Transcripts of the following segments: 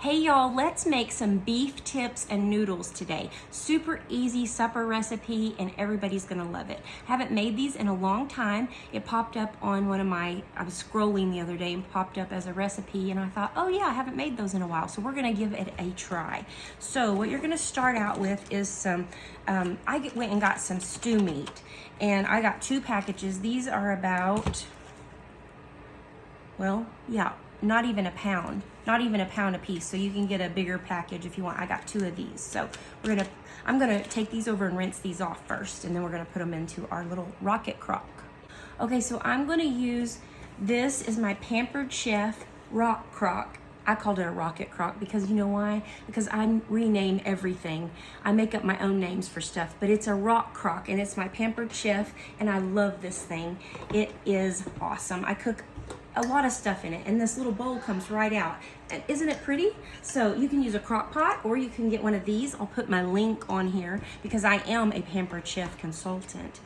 Hey y'all, let's make some beef tips and noodles today. Super easy supper recipe and everybody's gonna love it. Haven't made these in a long time. It popped up on I was scrolling the other day and popped up as a recipe and I thought, oh yeah, I haven't made those in a while. So we're gonna give it a try. So what you're gonna start out with is some, went and got some stew meat and I got 2 packages. These are about, well, yeah, not even a pound a piece, so you can get a bigger package if you want. I got 2 of these, so I'm gonna take these over and rinse these off first, and then we're gonna put them into our little rocket crock. Okay, so I'm gonna use, this is my Pampered Chef rock crock. I called it a rocket crock because you know why? Because I rename everything. I make up my own names for stuff, but it's a rock crock and it's my Pampered Chef and I love this thing. It is awesome. I cook a lot of stuff in it and this little bowl comes right out. And isn't it pretty? So you can use a crock pot or you can get one of these. I'll put my link on here because I am a Pampered Chef consultant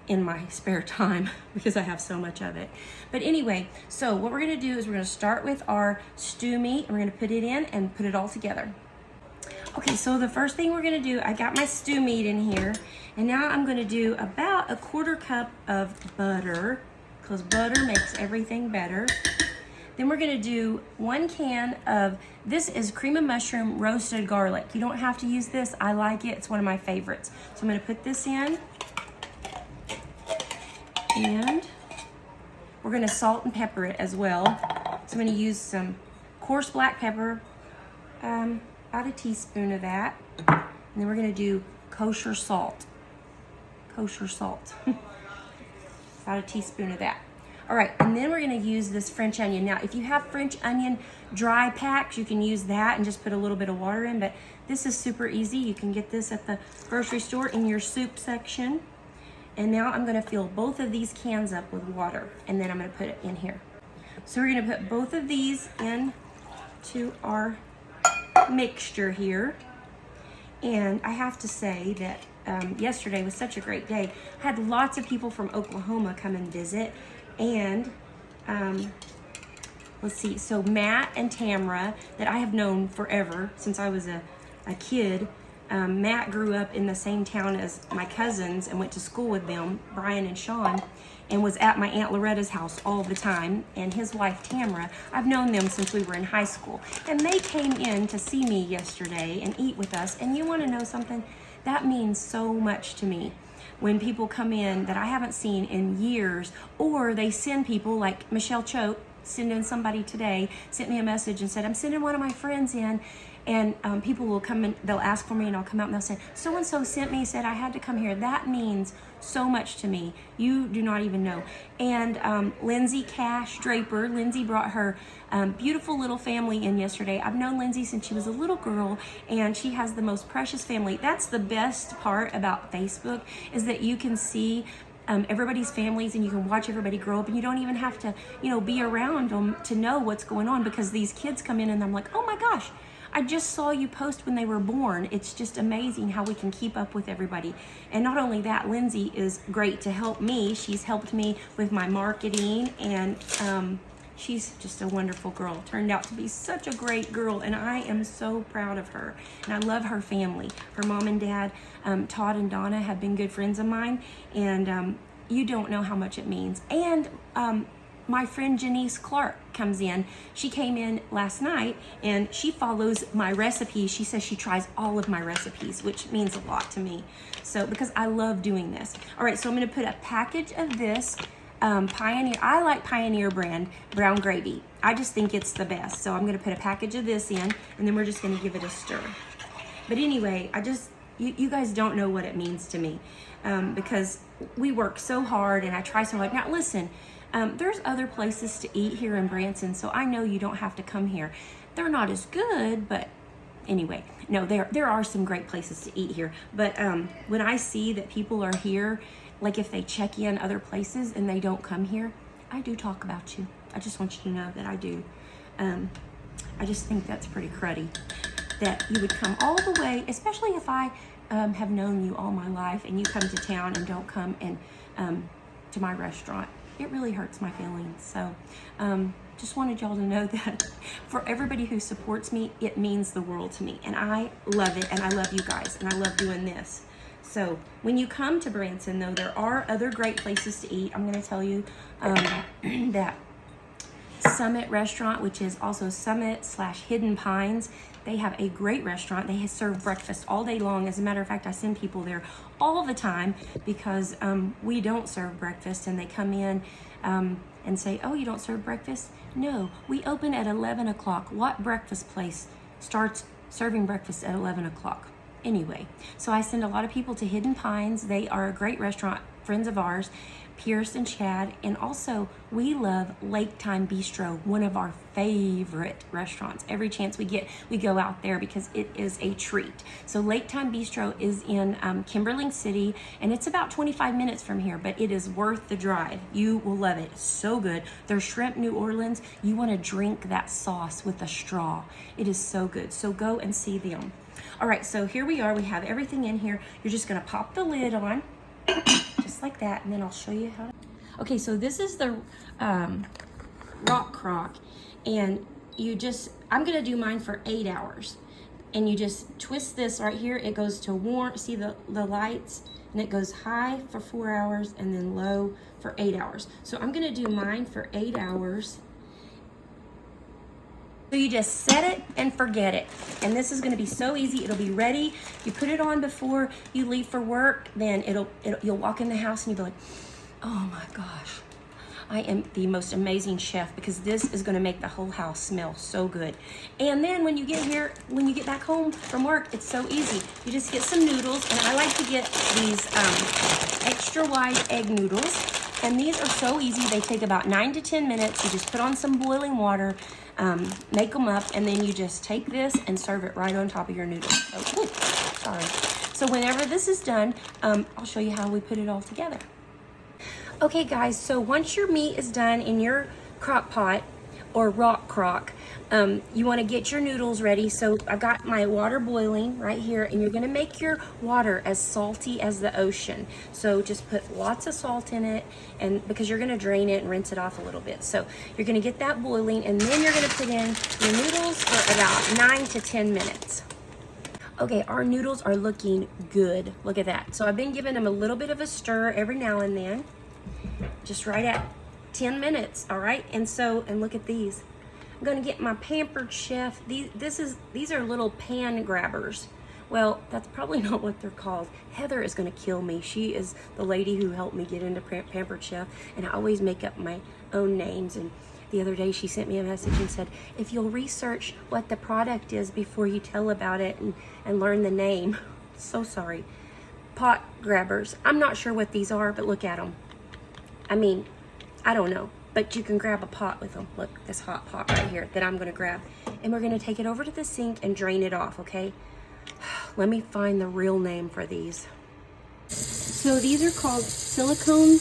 in my spare time because I have so much of it. But anyway, so what we're gonna do is we're gonna start with our stew meat and we're gonna put it in and put it all together. Okay, so the first thing we're gonna do, I got my stew meat in here and now I'm gonna do about 1/4 cup of butter because butter makes everything better. Then we're gonna do 1 can of, this is cream of mushroom roasted garlic. You don't have to use this, I like it, it's one of my favorites. So I'm gonna put this in. And we're gonna salt and pepper it as well. So I'm gonna use some coarse black pepper, about a teaspoon of that. And then we're gonna do kosher salt. Kosher salt. About a teaspoon of that. All right, and then we're gonna use this French onion. Now, if you have French onion dry packs, you can use that and just put a little bit of water in, but this is super easy. You can get this at the grocery store in your soup section. And now I'm gonna fill both of these cans up with water, and then I'm gonna put it in here. So we're gonna put both of these into our mixture here. And I have to say that yesterday was such a great day. I had lots of people from Oklahoma come and visit, and let's see, so Matt and Tamra, that I have known forever, since I was a kid. Matt grew up in the same town as my cousins and went to school with them, Brian and Sean, and was at my Aunt Loretta's house all the time. And his wife, Tamra, I've known them since we were in high school. And they came in to see me yesterday and eat with us. And you want to know something? That means so much to me. When people come in that I haven't seen in years, or they send people like Michelle Choate, sending somebody today, sent me a message and said, I'm sending one of my friends in. And people will come and they'll ask for me and I'll come out and they'll say, so-and-so sent me, said I had to come here. That means so much to me. You do not even know. And Lindsay Cash Draper, Lindsay brought her beautiful little family in yesterday. I've known Lindsay since she was a little girl and she has the most precious family. That's the best part about Facebook, is that you can see everybody's families and you can watch everybody grow up and you don't even have to, be around them to know what's going on, because these kids come in and I'm like, oh my gosh, I just saw you post when they were born. It's just amazing how we can keep up with everybody. And not only that, Lindsay is great to help me. She's helped me with my marketing, and she's just a wonderful girl. Turned out to be such a great girl, and I am so proud of her. And I love her family. Her mom and dad, Todd and Donna, have been good friends of mine, and you don't know how much it means. And my friend Janice Clark comes in. She came in last night and she follows my recipes. She says she tries all of my recipes, which means a lot to me. So, because I love doing this. All right, so I'm gonna put a package of this Pioneer. I like Pioneer brand brown gravy. I just think it's the best. So I'm gonna put a package of this in, and then we're just gonna give it a stir. But anyway, you guys don't know what it means to me, because we work so hard and I try so hard. Now listen, there's other places to eat here in Branson, so I know you don't have to come here. They're not as good, but anyway, no, there are some great places to eat here. But when I see that people are here, like if they check in other places and they don't come here, I do talk about you. I just want you to know that I do. I just think that's pretty cruddy, that you would come all the way, especially if I have known you all my life and you come to town and don't come and to my restaurant. It really hurts my feelings. So just wanted y'all to know that for everybody who supports me, it means the world to me. And I love it, and I love you guys, and I love doing this. So when you come to Branson, though, there are other great places to eat. I'm going to tell you that Summit Restaurant, which is also Summit/Hidden Pines, they have a great restaurant. They serve breakfast all day long. As a matter of fact, I send people there all the time because we don't serve breakfast, and they come in and say, oh, you don't serve breakfast? No, we open at 11 o'clock. What breakfast place starts serving breakfast at 11 o'clock? Anyway, so I send a lot of people to Hidden Pines. They are a great restaurant, friends of ours, Pierce and Chad. And also, we love Lake Time Bistro, one of our favorite restaurants. Every chance we get, we go out there because it is a treat. So Lake Time Bistro is in Kimberling City, and it's about 25 minutes from here, but it is worth the drive. You will love it. It's so good. Their shrimp New Orleans, you want to drink that sauce with a straw. It is so good. So go and see them. All right, so here we are. We have everything in here. You're just going to pop the lid on, just like that, and then I'll show you how to... Okay, so this is the rock crock, and you just... I'm going to do mine for 8 hours, and you just twist this right here. It goes to warm. See the lights? And it goes high for 4 hours and then low for 8 hours. So I'm going to do mine for 8 hours. So you just set it and forget it. And this is gonna be so easy. It'll be ready. You put it on before you leave for work, then you'll walk in the house and you'll be like, oh my gosh, I am the most amazing chef, because this is gonna make the whole house smell so good. And then when you get back home from work, it's so easy. You just get some noodles, and I like to get these extra wide egg noodles. And these are so easy. They take about 9 to 10 minutes. You just put on some boiling water, make them up, and then you just take this and serve it right on top of your noodles. Oh, sorry. So whenever this is done, I'll show you how we put it all together. Okay, guys, so once your meat is done in your crock pot or rock crock, you want to get your noodles ready. So I've got my water boiling right here, and you're going to make your water as salty as the ocean. So just put lots of salt in it, and because you're going to drain it and rinse it off a little bit. So you're going to get that boiling, and then you're going to put in your noodles for about 9 to 10 minutes. Okay, our noodles are looking good. Look at that. So I've been giving them a little bit of a stir every now and then, just right at 10 minutes, all right? And look at these. I'm gonna get my Pampered Chef. These are little pan grabbers. Well, that's probably not what they're called. Heather is gonna kill me. She is the lady who helped me get into Pampered Chef, and I always make up my own names. And the other day she sent me a message and said, if you'll research what the product is before you tell about it and learn the name. So sorry. Pot grabbers. I'm not sure what these are, but look at them. I mean, I don't know, but you can grab a pot with them. Look, this hot pot right here that I'm gonna grab. And we're gonna take it over to the sink and drain it off, okay? Let me find the real name for these. So these are called silicone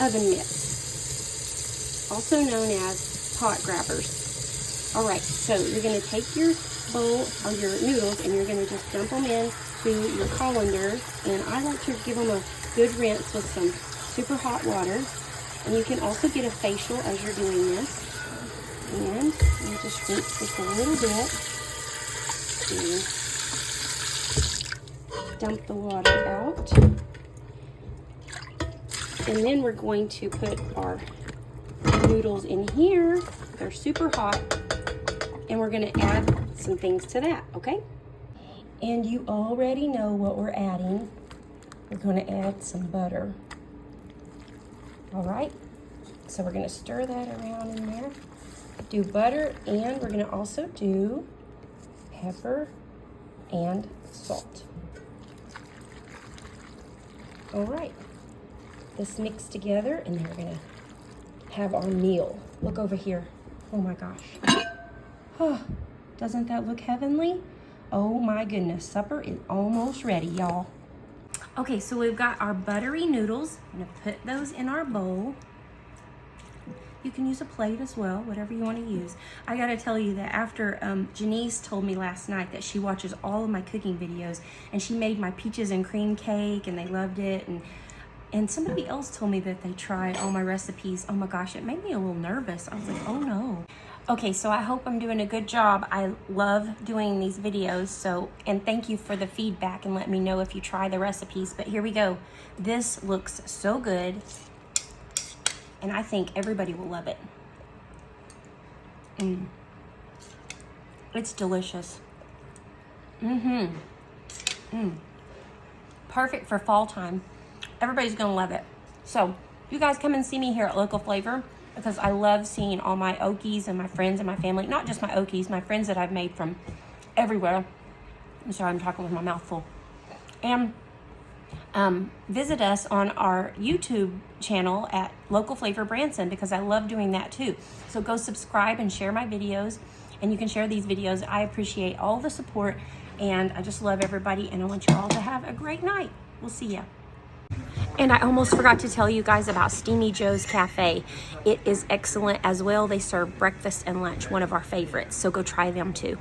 oven mitts, also known as pot grabbers. All right, so you're gonna take your bowl or your noodles, and you're gonna just dump them in to your colander. And I like to give them a good rinse with some super hot water. And you can also get a facial as you're doing this. And you just rinse this a little bit. Dump the water out. And then we're going to put our noodles in here. They're super hot. And we're going to add some things to that, okay? And you already know what we're adding. We're going to add some butter. All right, so we're gonna stir that around in there. Do butter, and we're gonna also do pepper and salt. All right, this mixed together, and then we're gonna have our meal. Look over here. Oh my gosh. Oh, doesn't that look heavenly? Oh my goodness, supper is almost ready, y'all. Okay, so we've got our buttery noodles. I'm gonna put those in our bowl. You can use a plate as well, whatever you want to use. I gotta tell you that after Janice told me last night that she watches all of my cooking videos, and she made my peaches and cream cake, and they loved it, and And somebody else told me that they try all my recipes. Oh my gosh, it made me a little nervous. I was like, oh no. Okay, so I hope I'm doing a good job. I love doing these videos, and thank you for the feedback and let me know if you try the recipes. But here we go. This looks so good, and I think everybody will love it. It's delicious. Perfect for fall time. Everybody's gonna love it. So you guys come and see me here at Local Flavor, because I love seeing all my Okies and my friends and my family. Not just my Okies, my friends that I've made from everywhere. I'm sorry, I'm talking with my mouth full. And visit us on our YouTube channel at Local Flavor Branson, because I love doing that too. So go subscribe and share my videos, and you can share these videos. I appreciate all the support, and I just love everybody, and I want you all to have a great night. We'll see ya. And I almost forgot to tell you guys about Steamy Joe's Cafe. It is excellent as well. They serve breakfast and lunch, one of our favorites. So go try them too.